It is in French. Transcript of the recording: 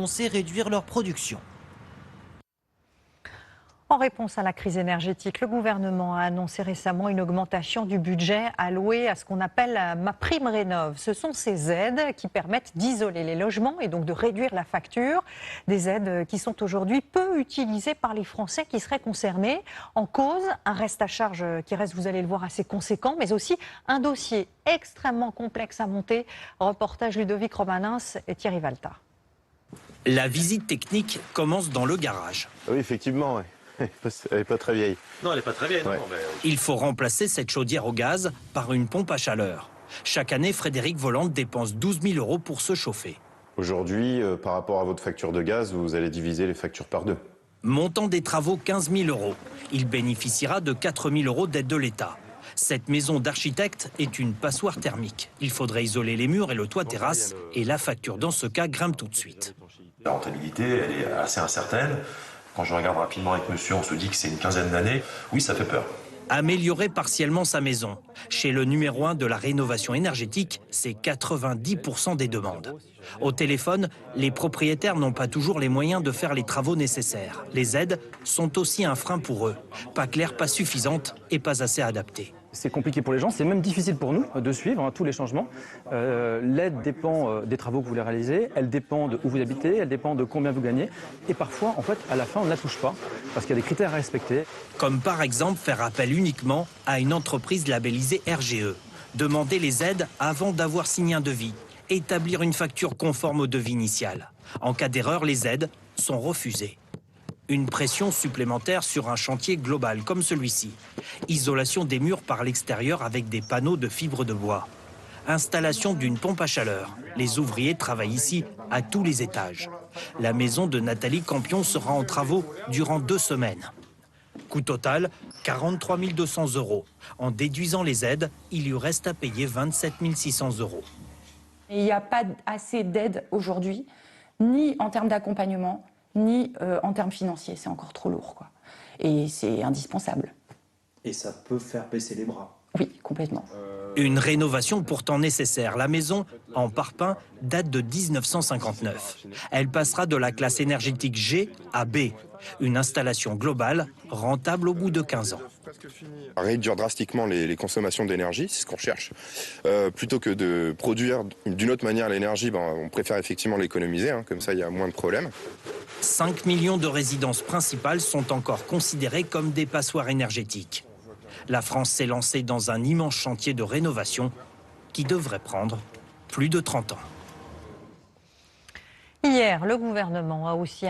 annoncé réduire leur production. En réponse à la crise énergétique, le gouvernement a annoncé récemment une augmentation du budget alloué à ce qu'on appelle ma prime rénov'. Ce sont ces aides qui permettent d'isoler les logements et donc de réduire la facture. Des aides qui sont aujourd'hui peu utilisées par les Français qui seraient concernés. En cause, un reste à charge qui reste, vous allez le voir, assez conséquent, mais aussi un dossier extrêmement complexe à monter. Reportage Ludovic Romanins et Thierry Valta. La visite technique commence dans le garage. Oui, effectivement, ouais. Elle n'est pas très vieille. Non, elle n'est pas très vieille. Ouais. Non, mais... Il faut remplacer cette chaudière au gaz par une pompe à chaleur. Chaque année, Frédéric Volante dépense 12 000 € pour se chauffer. Aujourd'hui, par rapport à votre facture de gaz, vous allez diviser les factures par 2. Montant des travaux 15 000 €. Il bénéficiera de 4 000 € d'aide de l'État. Cette maison d'architecte est une passoire thermique. Il faudrait isoler les murs et le toit terrasse. Et la facture, dans ce cas, grimpe tout de suite. La rentabilité, elle est assez incertaine. Quand je regarde rapidement avec monsieur, on se dit que c'est une quinzaine d'années. Oui, ça fait peur. Améliorer partiellement sa maison. Chez le numéro 1 de la rénovation énergétique, c'est 90% des demandes. Au téléphone, les propriétaires n'ont pas toujours les moyens de faire les travaux nécessaires. Les aides sont aussi un frein pour eux. Pas claires, pas suffisantes et pas assez adaptées. C'est compliqué pour les gens, c'est même difficile pour nous de suivre tous les changements. L'aide dépend des travaux que vous voulez réaliser, elle dépend de où vous habitez, elle dépend de combien vous gagnez. Et parfois, en fait, à la fin, on ne la touche pas parce qu'il y a des critères à respecter. Comme par exemple faire appel uniquement à une entreprise labellisée RGE. Demander les aides avant d'avoir signé un devis. Établir une facture conforme au devis initial. En cas d'erreur, les aides sont refusées. Une pression supplémentaire sur un chantier global comme celui-ci. Isolation des murs par l'extérieur avec des panneaux de fibres de bois. Installation d'une pompe à chaleur. Les ouvriers travaillent ici à tous les étages. La maison de Nathalie Campion sera en travaux durant 2 semaines. Coût total, 43 200 €. En déduisant les aides, il lui reste à payer 27 600 €. Il n'y a pas assez d'aide aujourd'hui, ni en termes d'accompagnement, ni en termes financiers. C'est encore trop lourd, quoi. Et c'est indispensable. Et ça peut faire baisser les bras. Oui, complètement. Une rénovation pourtant nécessaire. La maison, en parpaing, date de 1959. Elle passera de la classe énergétique G à B. Une installation globale, rentable au bout de 15 ans. Réduire drastiquement les consommations d'énergie, c'est ce qu'on cherche. Plutôt que de produire d'une autre manière l'énergie, on préfère effectivement l'économiser, comme ça il y a moins de problèmes. 5 millions de résidences principales sont encore considérées comme des passoires énergétiques. La France s'est lancée dans un immense chantier de rénovation qui devrait prendre plus de 30 ans. Hier, le gouvernement a aussi annoncé